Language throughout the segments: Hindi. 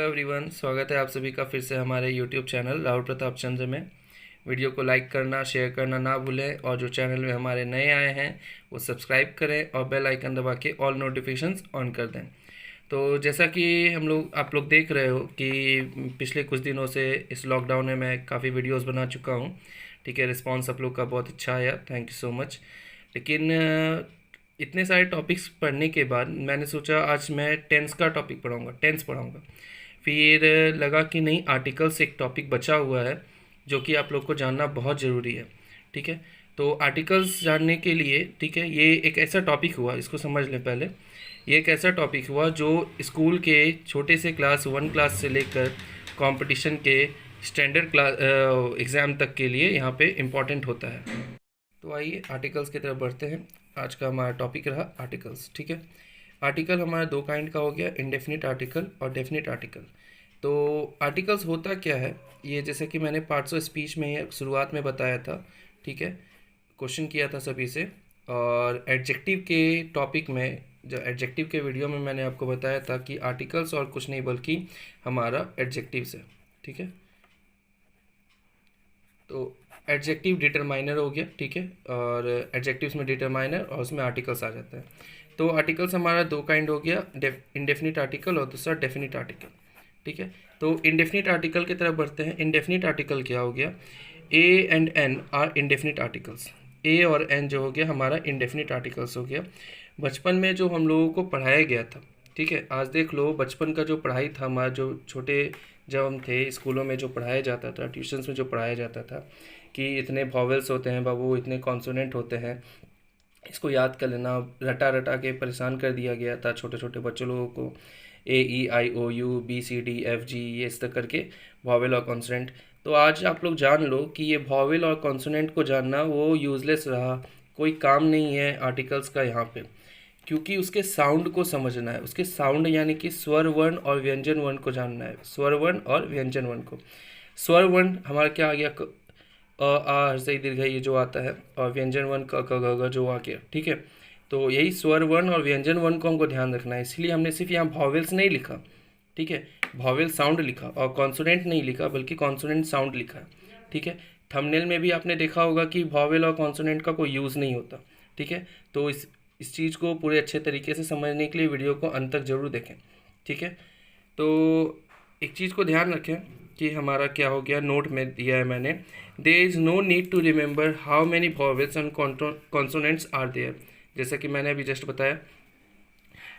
एवरीवन, स्वागत है आप सभी का फिर से हमारे यूट्यूब चैनल राहुल प्रताप चंद्र में। वीडियो को लाइक करना, शेयर करना ना भूलें और जो चैनल में हमारे नए आए हैं वो सब्सक्राइब करें और बेल आइकन दबा के ऑल नोटिफिकेशंस ऑन कर दें। तो जैसा कि आप लोग देख रहे हो कि पिछले कुछ दिनों से इस लॉकडाउन में मैं काफ़ी वीडियोस बना चुका हूँ। ठीक है, रिस्पांस आप लोग का बहुत अच्छा आया, थैंक यू सो मच। लेकिन इतने सारे टॉपिक्स पढ़ने के बाद मैंने सोचा आज मैं टेंस का टॉपिक पढ़ाऊँगा, टेंस पढ़ाऊँगा। फिर लगा कि नहीं, आर्टिकल्स एक टॉपिक बचा हुआ है जो कि आप लोग को जानना बहुत ज़रूरी है। ठीक है, तो आर्टिकल्स जानने के लिए, ठीक है, ये एक ऐसा टॉपिक हुआ, इसको समझ लें पहले। ये एक ऐसा टॉपिक हुआ जो स्कूल के छोटे से क्लास 1 क्लास से लेकर कंपटीशन के स्टैंडर्ड क्लास एग्ज़ाम तक के लिए यहाँ पे इम्पॉर्टेंट होता है। तो आइए आर्टिकल्स की तरफ बढ़ते हैं। आज का हमारा टॉपिक रहा आर्टिकल्स। ठीक है, आर्टिकल हमारा दो काइंड का हो गया, इंडेफिनिट आर्टिकल और डेफिनिट आर्टिकल। तो आर्टिकल्स होता क्या है, ये जैसे कि मैंने पार्ट्स ऑफ स्पीच में शुरुआत में बताया था। ठीक है, क्वेश्चन किया था सभी से। और एडजेक्टिव के टॉपिक में, जो एडजेक्टिव के वीडियो में मैंने आपको बताया था कि आर्टिकल्स और कुछ नहीं बल्कि हमारा एडजेक्टिव्स है। ठीक है, तो एडजेक्टिव डिटरमाइनर हो गया। ठीक है, और एडजेक्टिव्स में डिटरमाइनर और उसमें आर्टिकल्स आ जाता है। तो आर्टिकल्स हमारा दो काइंड हो गया, इंडेफिनिट आर्टिकल और दूसरा डेफिनिट आर्टिकल। ठीक है, तो इंडेफिनिट आर्टिकल की तरफ बढ़ते हैं। इंडेफिनिट आर्टिकल क्या हो गया, a and an are indefinite articles. A और एन जो हो गया हमारा इंडेफिनिट आर्टिकल्स हो गया। बचपन में जो हम लोगों को पढ़ाया गया था, ठीक है, आज देख लो बचपन का जो पढ़ाई था हमारा, जो छोटे जब हम थे स्कूलों में जो पढ़ाया जाता था, ट्यूशन्स में जो पढ़ाया जाता था कि इतने वॉवेल्स होते हैं बाबू, इतने कॉन्सोनेंट होते हैं, इसको याद कर लेना। रटा रटा के परेशान कर दिया गया था छोटे छोटे बच्चों लोगों को। AEIOU BCDFG ये इस तरह करके वॉवेल और कॉन्सोनेंट। तो आज आप लोग जान लो कि ये वॉवेल और कॉन्सोनेंट को जानना वो यूज़लेस रहा, कोई काम नहीं है आर्टिकल्स का यहाँ पे, क्योंकि उसके साउंड को समझना है। उसके साउंड यानी कि स्वर वर्ण और व्यंजन वर्ण को जानना है, स्वर वर्ण और व्यंजन वर्ण को। स्वर वर्ण हमारा क्या आ गया, आ हर्षई दीर्घ ये जो आता है, और व्यंजन वर्ण क ख ग घ जो आ गया। ठीक है, तो यही स्वर वर्ण और व्यंजन वर्ण को हमको ध्यान रखना है, इसलिए हमने सिर्फ यहाँ वॉवेल्स नहीं लिखा। ठीक है, वॉवेल साउंड लिखा और कॉन्सोनेंट नहीं लिखा बल्कि कॉन्सोनेंट साउंड लिखा। ठीक है, थंबनेल में भी आपने देखा होगा कि वॉवेल और कॉन्सोनेंट का कोई यूज़ नहीं होता। ठीक है, तो इस चीज़ को पूरे अच्छे तरीके से समझने के लिए वीडियो को अंत तक ज़रूर देखें। ठीक है, तो एक चीज़ को ध्यान रखें कि हमारा क्या हो गया, नोट में दिया है मैंने, there is no need to remember how many vowels and consonants are there, जैसा कि मैंने अभी जस्ट बताया।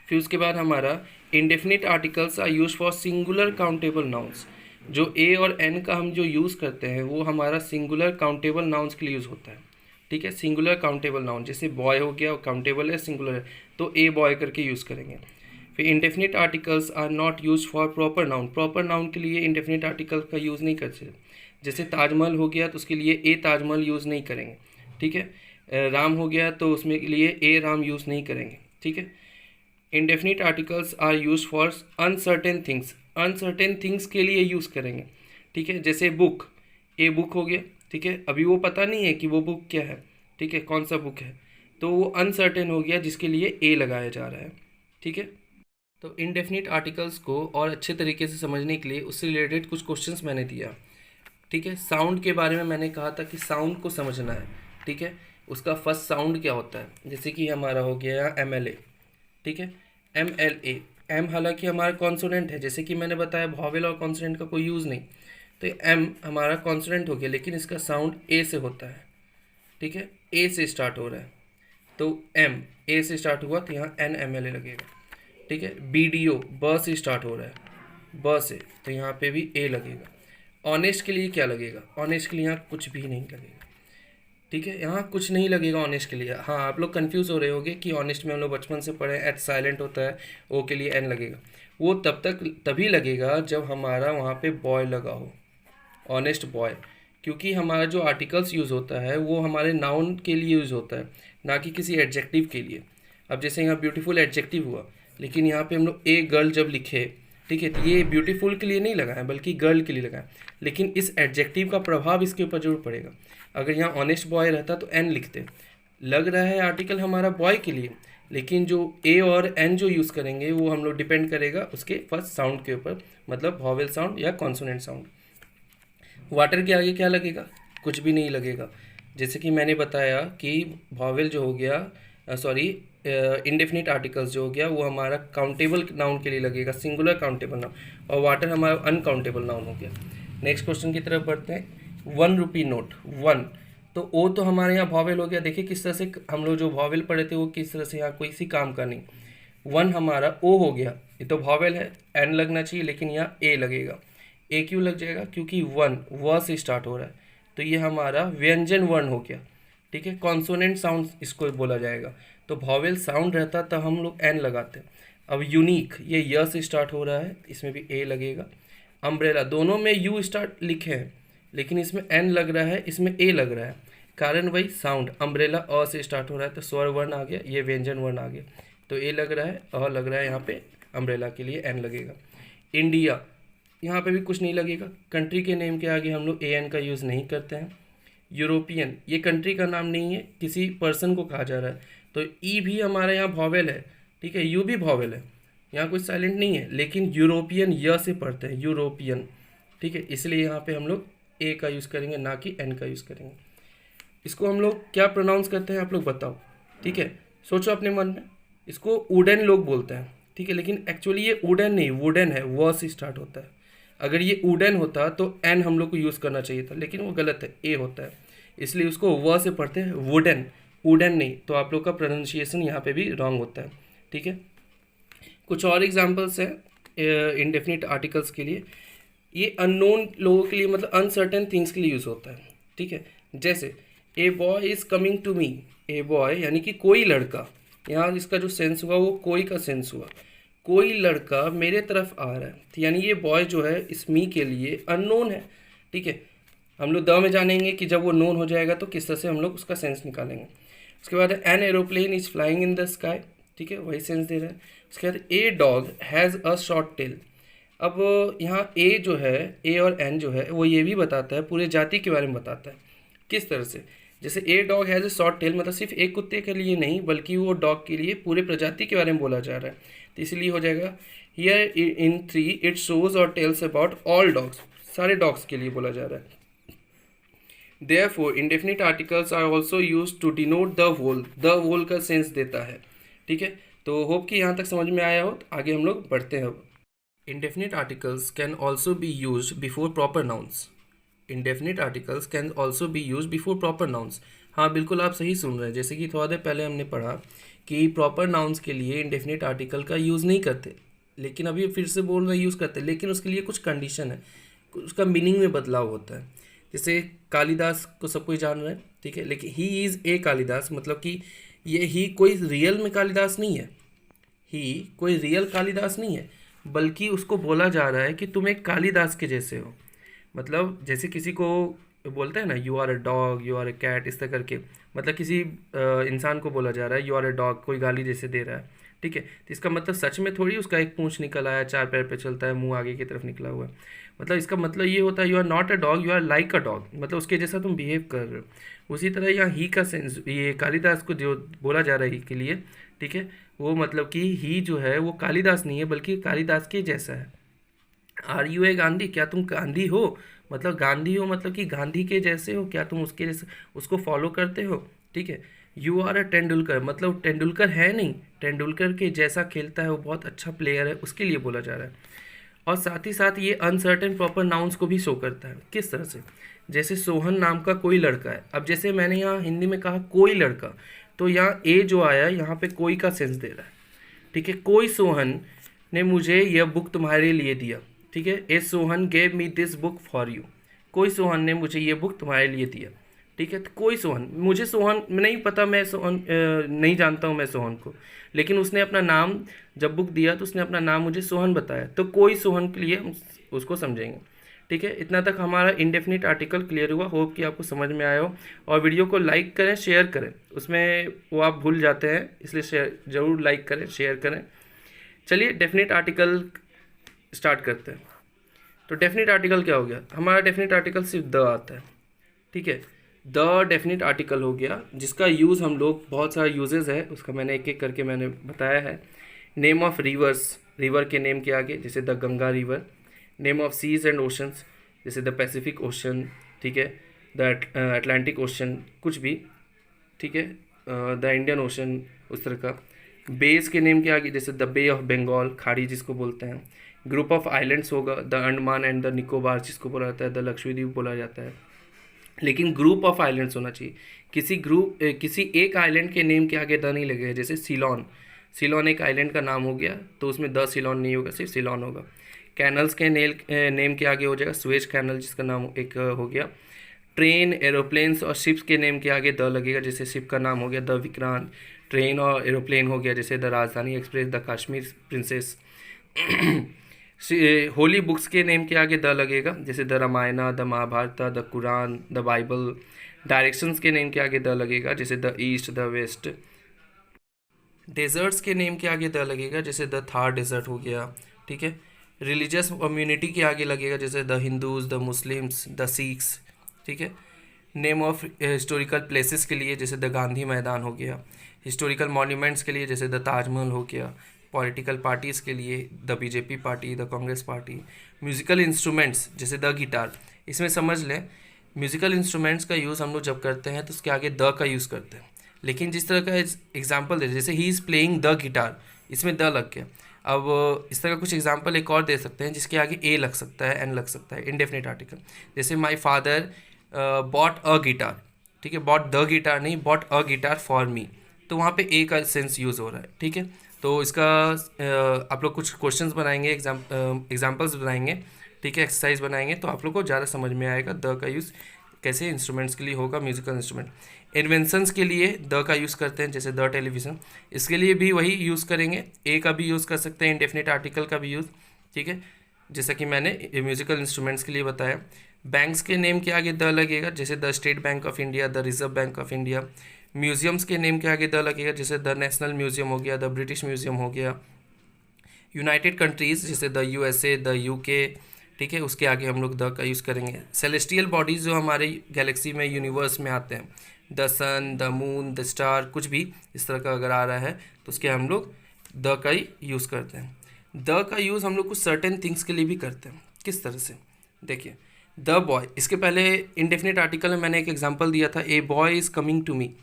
फिर उसके बाद हमारा indefinite articles are use for singular countable nouns. जो ए और एन का हम जो यूज़ करते हैं वो हमारा सिंगुलर काउंटेबल नाउन्स के लिए यूज़ होता है। ठीक है, सिंगुलर काउंटेबल नाउन, जैसे बॉय हो गया, काउंटेबल है, सिंगुलर है, तो ए बॉय करके यूज़ करेंगे। फिर indefinite articles are not use for proper noun. Proper noun के लिए इंडेफिनिट आर्टिकल का यूज़ नहीं करते। जैसे ताजमहल हो गया तो उसके लिए ए ताजमहल यूज़ नहीं करेंगे। ठीक है, राम हो गया तो उसमें के लिए ए राम यूज़ नहीं करेंगे। ठीक है, indefinite articles are use for uncertain things. Uncertain things के लिए यूज़ करेंगे। ठीक है, जैसे बुक, ए बुक हो गया। ठीक है, अभी वो पता नहीं है कि वो बुक क्या है, ठीक है, कौन सा बुक है, तो वो अनसर्टेन हो गया जिसके लिए ए लगाया जा रहा है। ठीक है, तो इंडेफिनिट आर्टिकल्स को और अच्छे तरीके से समझने के लिए उससे रिलेटेड कुछ क्वेश्चंस मैंने दिया। ठीक है, साउंड के बारे में मैंने कहा था कि साउंड को समझना है। ठीक है, उसका फर्स्ट साउंड क्या होता है, जैसे कि हमारा हो गया MLA। ठीक है, MLA, एम हालांकि हमारा कॉन्सोनेंट है, जैसे कि मैंने बताया वॉवेल और कॉन्सोनेंट का कोई यूज़ नहीं, तो एम हमारा कॉन्सोनेंट हो गया लेकिन इसका साउंड ए से होता है। ठीक है, ए से स्टार्ट हो रहा है, तो एम ए से स्टार्ट हुआ तो यहाँ NMLA लगेगा। ठीक है, BDO ब से स्टार्ट हो रहा है, ब से, तो यहाँ पे भी ए लगेगा। ऑनेस्ट के लिए क्या लगेगा, ऑनेस्ट के लिए यहाँ कुछ भी नहीं लगेगा। ठीक है, यहाँ कुछ नहीं लगेगा ऑनेस्ट के लिए। हाँ, आप लोग कंफ्यूज हो रहे होंगे कि ऑनेस्ट में हम लोग बचपन से पढ़े एच साइलेंट होता है, ओ के लिए एन लगेगा। वो तभी लगेगा जब हमारा वहाँ पे बॉय लगा हो, ऑनेस्ट बॉय, क्योंकि हमारा जो आर्टिकल्स यूज़ होता है वो हमारे नाउन के लिए यूज़ होता है, ना कि किसी एडजेक्टिव के लिए। अब जैसे यहाँ ब्यूटीफुल एडजेक्टिव हुआ, लेकिन यहाँ पे हम लोग ए गर्ल जब लिखे, ठीक है, तो ये ब्यूटीफुल के लिए नहीं लगा है बल्कि गर्ल के लिए लगा है, लेकिन इस एडजेक्टिव का प्रभाव इसके ऊपर जरूर पड़ेगा। अगर यहाँ ऑनेस्ट बॉय रहता तो एन लिखते। लग रहा है आर्टिकल हमारा बॉय के लिए, लेकिन जो ए और एन जो यूज़ करेंगे वो हम लोग डिपेंड करेगा उसके फर्स्ट साउंड के ऊपर, मतलब वॉवेल साउंड या कॉन्सोनेंट साउंड। वाटर के आगे क्या लगेगा? कुछ भी नहीं लगेगा। जैसे कि मैंने बताया कि वॉवेल जो हो गया, सॉरी, इंडेफिनिट आर्टिकल्स जो हो गया वो हमारा काउंटेबल नाउन के लिए लगेगा, सिंगुलर काउंटेबल नाउन, और वाटर हमारा अनकाउंटेबल नाउन हो गया। नेक्स्ट क्वेश्चन की तरफ बढ़ते हैं। 1 रुपी नोट, 1, तो ओ तो हमारे यहाँ वॉवेल हो गया। देखिए किस तरह से हम लोग जो वॉवेल पढ़े थे वो किस तरह से यहाँ कोई सी काम का नहीं। 1 हमारा ओ हो गया, ये तो वॉवेल है, एन लगना चाहिए लेकिन यहाँ ए लगेगा। ए क्यों लग जाएगा? क्योंकि 1 व से स्टार्ट हो रहा है, तो ये हमारा व्यंजन वर्ण हो गया। ठीक है, कॉन्सोनेंट साउंड इसको बोला जाएगा। तो वॉवेल साउंड रहता तब हम लोग एन लगाते हैं। अब यूनिक, ये य से स्टार्ट हो रहा है, इसमें भी ए लगेगा। अम्ब्रेला, दोनों में यू स्टार्ट लिखे हैं लेकिन इसमें एन लग रहा है, इसमें ए लग रहा है, कारण वही साउंड। अम्ब्रेला अ से स्टार्ट हो रहा है तो स्वर वर्ण आ गया, ये व्यंजन वर्ण आ गया, तो ए लग रहा है, अ लग रहा है, यहाँ पे अम्ब्रेला के लिए एन लगेगा। इंडिया, यहाँ पे भी कुछ नहीं लगेगा, कंट्री के नेम के आगे हम लोग ए एन का यूज़ नहीं करते हैं। यूरोपियन, ये कंट्री का नाम नहीं है, किसी पर्सन को कहा जा रहा है, तो ई भी हमारे यहाँ वॉवेल है। ठीक है, यू भी वॉवेल है, यहाँ कुछ साइलेंट नहीं है, लेकिन यूरोपियन य से पढ़ते हैं, यूरोपियन। ठीक है, इसलिए यहाँ पे हम लोग ए का यूज़ करेंगे, ना कि एन का यूज़ करेंगे। इसको हम लोग क्या प्रोनाउंस करते हैं आप लोग बताओ? ठीक है, सोचो अपने मन में। इसको वुडन लोग बोलते हैं, ठीक है, लेकिन एक्चुअली ये वुडन नहीं, वुडन है, व से स्टार्ट होता है। अगर ये वुडन होता तो एन हम लोग को यूज़ करना चाहिए था, लेकिन वो गलत है, ए होता है, इसलिए उसको व से पढ़ते हैं, वुडन, वुडन नहीं। तो आप लोग का प्रोनाउंसिएशन यहाँ पे भी रॉन्ग होता है। ठीक है, कुछ और एग्जांपल्स हैं इंडेफिनिट आर्टिकल्स के लिए। ये अननोन लोगों के लिए, मतलब अनसर्टेन थिंग्स के लिए यूज़ होता है। ठीक है, जैसे a boy is coming to me, a boy यानी कि कोई लड़का, यहाँ इसका जो सेंस हुआ वो कोई का सेंस हुआ, कोई लड़का मेरे तरफ आ रहा है, तो यानी ये बॉय जो है इस मी के लिए अननोन है। ठीक है, हम लोग द में जानेंगे कि जब वो नोन हो जाएगा तो किस तरह से हम लोग उसका सेंस निकालेंगे। उसके बाद an aeroplane is flying in the sky, ठीक है, वही सेंस दे रहा है। उसके बाद a dog has a short tail. अब यहाँ ए जो है, ए और एन जो है वो ये भी बताता है, पूरे जाति के बारे में बताता है। किस तरह से? जैसे a dog has a short tail, मतलब सिर्फ एक कुत्ते के लिए नहीं बल्कि वो डॉग के लिए पूरे प्रजाति के बारे में बोला जा रहा है, तो इसलिए हो जाएगा हियर इन 3 इट शोज और टेल्स अबाउट ऑल डॉग्स, सारे डॉग्स के लिए बोला जा रहा है। Therefore, indefinite articles are also used to denote the whole का सेंस देता है। ठीक है, तो होप कि यहाँ तक समझ में आया हो, तो आगे हम लोग बढ़ते हैं। Indefinite articles can also be used before proper nouns. Indefinite articles can also be used before proper nouns. हाँ बिल्कुल आप सही सुन रहे हैं, जैसे कि थोड़ा देर पहले हमने पढ़ा कि प्रॉपर नाउन्स के लिए इंडेफिनिट आर्टिकल का यूज़ नहीं करते, लेकिन अभी फिर से बोल रहे यूज़ करते, लेकिन उसके लिए कुछ कंडीशन है, उसका मीनिंग में बदलाव होता है। जैसे कालिदास को सब कोई जान रहा है, ठीक है, लेकिन ही इज़ ए कालिदास, मतलब कि ये ही कोई रियल में कालिदास नहीं है, ही कोई रियल कालिदास नहीं है, बल्कि उसको बोला जा रहा है कि तुम एक कालिदास के जैसे हो। मतलब जैसे किसी को बोलते हैं ना, you are a dog, you are a cat, इस तरह करके, मतलब किसी इंसान को बोला जा रहा है यू आर अ डॉग, कोई गाली जैसे दे रहा है। ठीक है, तो इसका मतलब सच में थोड़ी उसका एक पूंछ निकल आया, 4 पैर पे चलता है, मुंह आगे की तरफ निकला हुआ है। मतलब इसका मतलब ये होता है you are not a dog, you are like a dog, मतलब उसके जैसा तुम बिहेव कर रहे हो। उसी तरह यहाँ ही का सेंस, ये कालिदास को जो बोला जा रहा है ही के लिए, ठीक है, वो मतलब कि ही जो है वो कालिदास नहीं है बल्कि कालिदास के जैसा है। आर यू ए गांधी, क्या तुम गांधी हो, मतलब गांधी हो मतलब कि गांधी के जैसे हो, क्या तुम उसके जैसे उसको फॉलो करते हो। ठीक है, यू आर अ तेंदुलकर, मतलब तेंदुलकर है नहीं, तेंदुलकर के जैसा खेलता है, वो बहुत अच्छा प्लेयर है, उसके लिए बोला जा रहा है। और साथ ही साथ ये अनसर्टेन प्रॉपर नाउन्स को भी शो करता है। किस तरह से? जैसे सोहन नाम का कोई लड़का है, अब जैसे मैंने यहाँ हिंदी में कहा कोई लड़का, तो यहाँ ए जो आया यहाँ पे कोई का सेंस दे रहा है। ठीक है, कोई सोहन ने मुझे यह बुक तुम्हारे लिए दिया। ठीक है, a Sohan gave me this book for you, कोई सोहन ने मुझे ये बुक तुम्हारे लिए दिया। ठीक है, तो कोई सोहन, मुझे सोहन नहीं पता, मैं सोहन नहीं जानता हूँ मैं सोहन को, लेकिन उसने अपना नाम जब बुक दिया तो उसने अपना नाम मुझे सोहन बताया, तो कोई सोहन के लिए हम उसको समझेंगे। ठीक है, इतना तक हमारा इंडेफिनिट आर्टिकल क्लियर हुआ, होप कि आपको समझ में आया हो। और वीडियो को लाइक करें, शेयर करें, उसमें वो आप भूल जाते हैं, इसलिए शेयर ज़रूर लाइक करें, शेयर करें। चलिए डेफिनेट आर्टिकल स्टार्ट करते हैं। तो डेफिनेट आर्टिकल क्या हो गया हमारा? डेफिनेट आर्टिकल सिर्फ द आता है। ठीक है, द डेफिनेट आर्टिकल हो गया, जिसका यूज़ हम लोग, बहुत सारा यूजेस है उसका, मैंने एक एक करके मैंने बताया है। नेम ऑफ रिवर्स, रिवर के नेम के आगे, जैसे the Ganga river. Name of seas and oceans, जैसे द पैसिफिक ओशन, ठीक है, द अटलांटिक ओशन, कुछ भी, ठीक है, द इंडियन ओशन, उस तरह का। बेस के नेम के आगे, जैसे द बे ऑफ बंगाल, खाड़ी जिसको बोलते हैं। ग्रुप ऑफ आइलैंड्स होगा, the Andaman and the Nicobar जिसको बोला जाता है, द लक्षद्वीप बोला जाता है। लेकिन ग्रुप ऑफ आइलैंड्स होना चाहिए, किसी एक आइलैंड के नेम के आगे द नहीं लगेगा। जैसे सीलोन, सीलोन एक आइलैंड का नाम हो गया, तो उसमें द सीलोन नहीं होगा, सिर्फ सीलोन होगा। कैनल्स के नेम के आगे हो जाएगा स्वेज कैनल, जिसका नाम एक हो गया। ट्रेन, एरोप्लेन्स और शिप्स के नेम के आगे द लगेगा, जैसे शिप का नाम हो गया द विक्रांत। ट्रेन और एरोप्लेन हो गया, जैसे the Rajdhani express, the Kashmir princess. Holy books के नेम के आगे द लगेगा, जैसे the Ramayana, the Mahabharat, the Quran, the Bible. Directions के नेम के आगे द लगेगा, जैसे the east, the west. Deserts के नेम के आगे द लगेगा, जैसे द थार डेजर्ट हो गया, ठीक है। रिलीजियस कम्युनिटी के आगे लगेगा, जैसे the Hindus, the Muslims, the Sikhs, ठीक है। नेम ऑफ हिस्टोरिकल प्लेसेस के लिए, जैसे द गांधी मैदान हो गया। हिस्टोरिकल मॉन्यूमेंट्स के लिए, जैसे द ताजमहल हो गया। पॉलिटिकल पार्टीज़ के लिए, the BJP party, the Congress party. Musical instruments, जैसे द गिटार। इसमें समझ लें, म्यूज़िकल इंस्ट्रूमेंट्स का यूज़ हम लोग जब करते हैं तो उसके आगे द का यूज़ करते हैं। लेकिन जिस तरह का एग्जाम्पल दे, जैसे he is playing the guitar, इसमें द लग गया। अब इस तरह का कुछ एग्जाम्पल एक और दे सकते हैं, जिसके आगे ए लग सकता है, एन लग सकता है, इनडेफिनेट आर्टिकल। जैसे my father bought a guitar, ठीक है, बॉट द गिटार नहीं, bought a guitar for me, तो वहाँ पे ए का सेंस यूज़ हो रहा है, ठीक है। तो इसका आप लोग कुछ क्वेश्चंस बनाएंगे, एग्जाम्पल्स बनाएंगे, ठीक है, एक्सरसाइज बनाएंगे, तो आप लोग को ज़्यादा समझ में आएगा द का यूज़ कैसे इंस्ट्रूमेंट्स के लिए होगा, म्यूजिकल इंस्ट्रूमेंट। इन्वेंशंस के लिए द का यूज़ करते हैं, जैसे द टेलीविज़न, इसके लिए भी वही यूज़ करेंगे, ए का भी यूज़ कर सकते हैं, इंडेफिनिट आर्टिकल का भी यूज़, ठीक है, जैसा कि मैंने म्यूजिकल इंस्ट्रूमेंट्स के लिए बताया। बैंक्स के नेम के आगे द लगेगा, जैसे the state bank of India, the reserve bank of India. Museums के नेम के आगे द लगेगा, जैसे द नेशनल म्यूजियम हो गया, द ब्रिटिश म्यूजियम हो गया। यूनाइटेड कंट्रीज़, जैसे द यूएसए, द यूके, ठीक है, उसके आगे हम लोग द का यूज़ करेंगे। सेलेस्टियल बॉडीज़ जो हमारे गैलेक्सी में, यूनिवर्स में आते हैं, the sun, the moon, the star, कुछ भी इस तरह का अगर आ रहा है तो उसके हम लोग द का ही यूज़ करते हैं। द का यूज़ हम लोग कुछ सर्टेन थिंग्स के लिए भी करते हैं। किस तरह से, देखिए, द बॉय, इसके पहले इनडेफिनिट आर्टिकल में मैंने एक एग्जांपल दिया था, a boy is coming to me.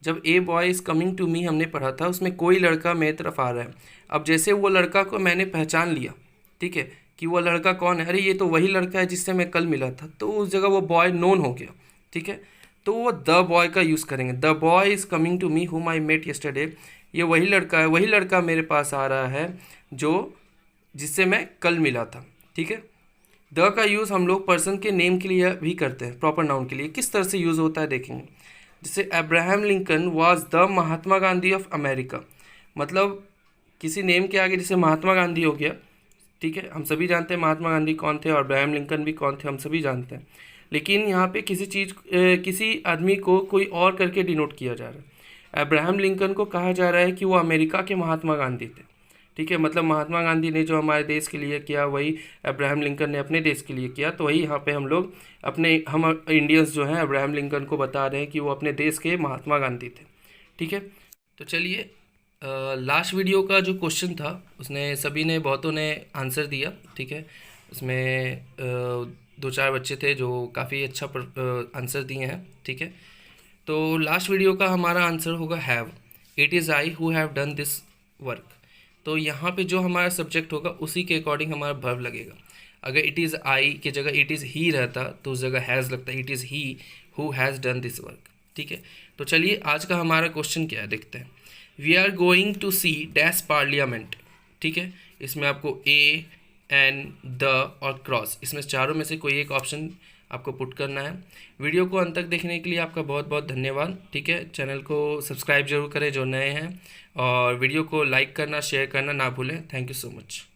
जब a boy is coming to me हमने पढ़ा था, उसमें कोई लड़का मेरी तरफ आ रहा है। अब जैसे वो लड़का को मैंने पहचान लिया, ठीक है, कि वो लड़का कौन है, अरे ये तो वही लड़का है जिससे मैं कल मिला था, तो उस जगह वो बॉय नोन हो गया, ठीक है, तो वो द बॉय का यूज़ करेंगे। The boy is coming to me whom I met yesterday, ये वही लड़का है, वही लड़का मेरे पास आ रहा है जो जिससे मैं कल मिला था, ठीक है। द का यूज़ हम लोग पर्सन के नेम के लिए भी करते हैं, प्रॉपर नाउन के लिए। किस तरह से यूज़ होता है देखेंगे, जैसे Abraham Lincoln was the Mahatma Gandhi of America, मतलब किसी नेम के आगे जैसे महात्मा गांधी हो गया, ठीक है, हम सभी जानते हैं महात्मा गांधी कौन थे और अब्राहम लिंकन भी कौन थे, हम सभी जानते हैं। लेकिन यहाँ पे किसी आदमी को कोई और करके डिनोट किया जा रहा है। अब्राहम लिंकन को कहा जा रहा है कि वो अमेरिका के महात्मा गांधी थे, ठीक है, मतलब महात्मा गांधी ने जो हमारे देश के लिए किया वही अब्राहम लिंकन ने अपने देश के लिए किया, तो वही यहाँ पे हम इंडियंस जो हैं अब्राहम लिंकन को बता रहे हैं कि वो अपने देश के महात्मा गांधी थे, ठीक है। तो चलिए, लास्ट वीडियो का जो क्वेश्चन था उसने सभी ने, बहुतों ने आंसर दिया, ठीक है, उसमें 2-4 बच्चे थे जो काफ़ी अच्छा आंसर दिए हैं, ठीक है। तो लास्ट वीडियो का हमारा आंसर होगा have. It is I who have done this work, तो यहाँ पे जो हमारा सब्जेक्ट होगा उसी के अकॉर्डिंग हमारा वर्ब लगेगा। अगर इट इज़ आई की जगह इट इज़ ही रहता तो उस जगह हैज़ लगता है, it is he who has done this work, ठीक है। तो चलिए, आज का हमारा क्वेश्चन क्या है देखते हैं। We are going to see dash parliament, ठीक है, इसमें आपको ए, एन, द और क्रॉस, इसमें चारों में से कोई एक ऑप्शन आपको पुट करना है। वीडियो को अंत तक देखने के लिए आपका बहुत बहुत धन्यवाद, ठीक है। चैनल को सब्सक्राइब जरूर करें जो नए हैं, और वीडियो को लाइक करना, शेयर करना ना भूलें। Thank you so much.